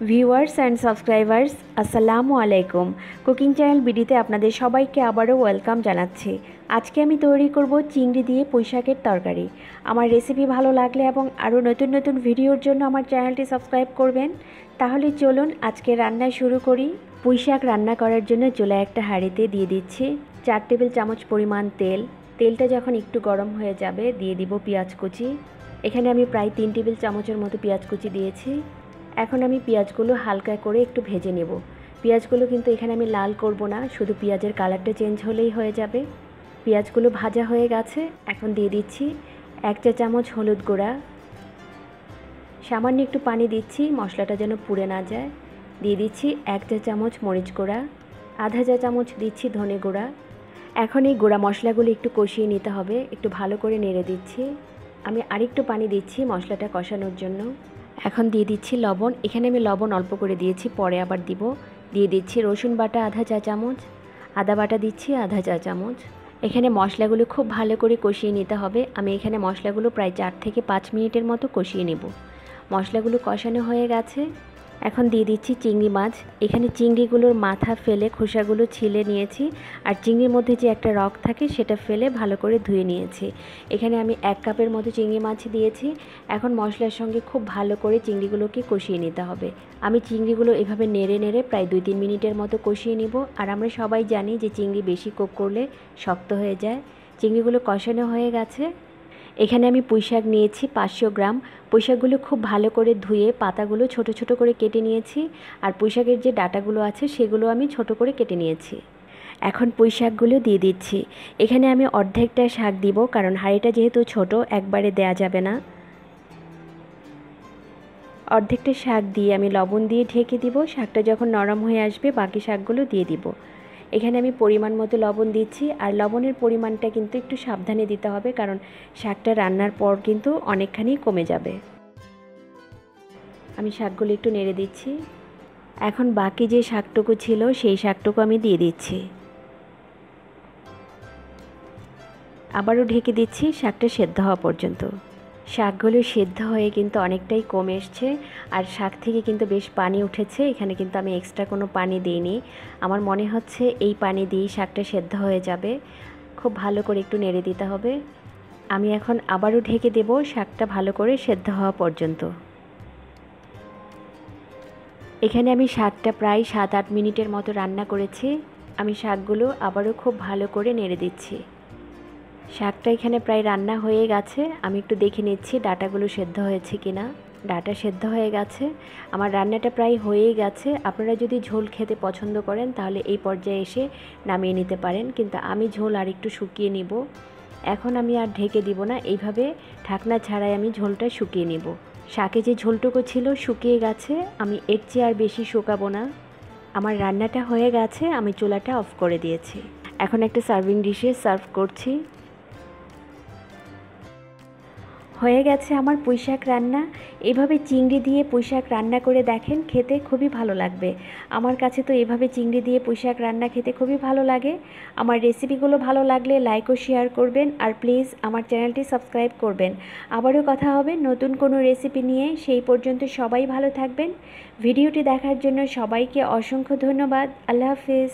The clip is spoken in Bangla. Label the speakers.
Speaker 1: ভিউয়ার্স অ্যান্ড সাবস্ক্রাইবার্স আসসালামু আলাইকুম। কুকিং চ্যানেল বিডিতে আপনাদের সবাইকে আবারও ওয়েলকাম জানাচ্ছি। আজকে আমি তৈরি করব চিংড়ি দিয়ে পুঁইশাকের তরকারি। আমার রেসিপি ভালো লাগলে এবং আরও নতুন নতুন ভিডিওর জন্য আমার চ্যানেলটি সাবস্ক্রাইব করবেন। তাহলে চলুন আজকে রান্না শুরু করি। পুঁইশাক রান্না করার জন্য চুলায় একটা হাঁড়িতে দিয়ে দিচ্ছি 4 টেবিল চামচ পরিমাণ তেল। তেলটা যখন একটু গরম হয়ে যাবে দিয়ে দিব পেঁয়াজ কুচি। এখানে আমি প্রায় 3 টেবিল চামচের মতো পেঁয়াজ কুচি দিয়েছি। এখন আমি পেঁয়াজগুলো হালকা করে একটু ভেজে নেব। পেঁয়াজগুলো কিন্তু এখানে আমি লাল করব না, শুধু পেঁয়াজের কালারটা চেঞ্জ হলেই হয়ে যাবে। পেঁয়াজগুলো ভাজা হয়ে গেছে। এখন দিয়ে দিচ্ছি 1 চা চামচ হলুদ গুঁড়া, সামান্য একটু পানি দিচ্ছি মশলাটা যেন পুড়ে না যায়। দিয়ে দিচ্ছি 1 চা চামচ মরিচ গুঁড়া, আধা চা চামচ দিচ্ছি ধনে গুঁড়া। এখন এই গুঁড়া মশলাগুলো একটু কষিয়ে নিতে হবে, একটু ভালো করে নেড়ে দিচ্ছি। আমি আরেকটু পানি দিচ্ছি মশলাটা কষানোর জন্য। এখন দিয়ে দিচ্ছি লবণ। এখানে আমি লবণ অল্প করে দিয়েছি, পরে আবার দিব। দিয়ে দিচ্ছি রসুন বাটা আধা চা চামচ, আদা বাটা দিচ্ছি আধা চা চামচ। এখানে মশলাগুলো খুব ভালো করে কষিয়ে নিতে হবে। আমি এখানে মশলাগুলো প্রায় 4 থেকে 5 মিনিটের মতো কষিয়ে নেব। মশলাগুলো কষানো হয়ে গেছে। এখন দিয়ে দিচ্ছি চিংড়ি মাছ। এখানে চিংড়িগুলোর মাথা ফেলে খোসাগুলো ছিলে নিয়েছি, আর চিংড়ির মধ্যে যে একটা রক থাকে সেটা ফেলে ভালো করে ধুয়ে নিয়েছি। এখানে আমি 1 কাপের মতো চিংড়ি মাছ দিয়েছি। এখন মশলার সঙ্গে খুব ভালো করে চিংড়িগুলোকে কষিয়ে নিতে হবে। আমি চিংড়িগুলো এভাবে নেড়ে নেড়ে প্রায় 2-3 মিনিটের মতো কষিয়ে নিব। আর আমরা সবাই জানি যে চিংড়ি বেশি কুক করলে শক্ত হয়ে যায়। চিংড়িগুলো কষানো হয়ে গেছে। এখানে আমি পুঁইশাক নিয়েছি 500 গ্রাম। পুঁইশাকগুলো খুব ভালো করে ধুয়ে পাতাগুলো ছোট ছোট করে কেটে নিয়েছি, আর পুঁইশাকের যে ডাঁটাগুলো আছে সেগুলো আমি ছোট করে কেটে নিয়েছি। এখন পুঁইশাকগুলো দিয়ে দিচ্ছি। এখানে আমি অর্ধেকটা শাক দিব, কারণ হাঁড়িটা যেহেতু ছোট একবারে দেয়া যাবে না। অর্ধেকটা শাক দিয়ে আমি লবণ দিয়ে ঢেকে দিব। শাকটা যখন নরম হয়ে আসবে বাকি শাকগুলো দিয়ে দিব। এখানে আমি পরিমাণ মতো লবণ দিচ্ছি, আর লবণের পরিমাণটা কিন্তু একটু সাবধানে দিতে হবে, কারণ শাকটা রান্নার পর কিন্তু অনেকখানি কমে যাবে। আমি শাকগুলো একটু নেড়ে দিচ্ছি। এখন বাকি যে শাকটুকু ছিল সেই শাকটুকু আমি দিয়ে দিচ্ছি। আবারও ঢেকে দিচ্ছি শাকটা সেদ্ধ হওয়া পর্যন্ত। শাকগুলো সেদ্ধ হয়ে কিন্তু অনেকটাই কমে এসছে, আর শাক থেকে কিন্তু বেশ পানি উঠেছে। এখানে কিন্তু আমি এক্সট্রা কোনো পানি দিইনি। আমার মনে হচ্ছে এই পানি দিয়েই শাকটা সেদ্ধ হয়ে যাবে। খুব ভালো করে একটু নেড়ে দিতে হবে। আমি এখন আবারও ঢেকে দেব শাকটা ভালো করে সেদ্ধ হওয়া পর্যন্ত। এখানে আমি শাকটা প্রায় 7-8 মিনিটের মতো রান্না করেছি। আমি শাকগুলো আবারও খুব ভালো করে নেড়ে দিচ্ছি। শাকটা এখানে প্রায় রান্না হয়ে গেছে। আমি একটু দেখে নিচ্ছি ডাঁটাগুলো সেদ্ধ হয়েছে কিনা। ডাঁটা সেদ্ধ হয়ে গেছে। আমার রান্নাটা প্রায় হয়েই গেছে। আপনারা যদি ঝোল খেতে পছন্দ করেন তাহলে এই পর্যায়ে এসে নামিয়ে নিতে পারেন, কিন্তু আমি ঝোল আর একটু শুকিয়ে নিব। এখন আমি আর ঢেকে দিব না, এইভাবে ঢাকনা ছাড়াই আমি ঝোলটা শুকিয়ে নিব। শাকে যে ঝোলটুকু ছিল শুকিয়ে গেছে, আমি এর চেয়ে আর বেশি শুকাবো না। আমার রান্নাটা হয়ে গেছে, আমি চুলাটা অফ করে দিয়েছি। এখন একটা সার্ভিং ডিশে সার্ভ করছি। হয়ে গেছে আমার পুঁইশাক রান্না। এভাবে চিংড়ি দিয়ে পুঁইশাক রান্না করে দেখেন, খেতে খুবই ভালো লাগবে। আমার কাছে তো এভাবে চিংড়ি দিয়ে পুঁইশাক রান্না খেতে খুবই ভালো লাগে। আমার রেসিপিগুলো ভালো লাগলে লাইক ও শেয়ার করবেন, আর প্লিজ আমার চ্যানেলটি সাবস্ক্রাইব করবেন। আবারও কথা হবে নতুন কোনো রেসিপি নিয়ে। সেই পর্যন্ত সবাই ভালো থাকবেন। ভিডিওটি দেখার জন্য সবাইকে অসংখ্য ধন্যবাদ। আল্লাহ হাফেজ।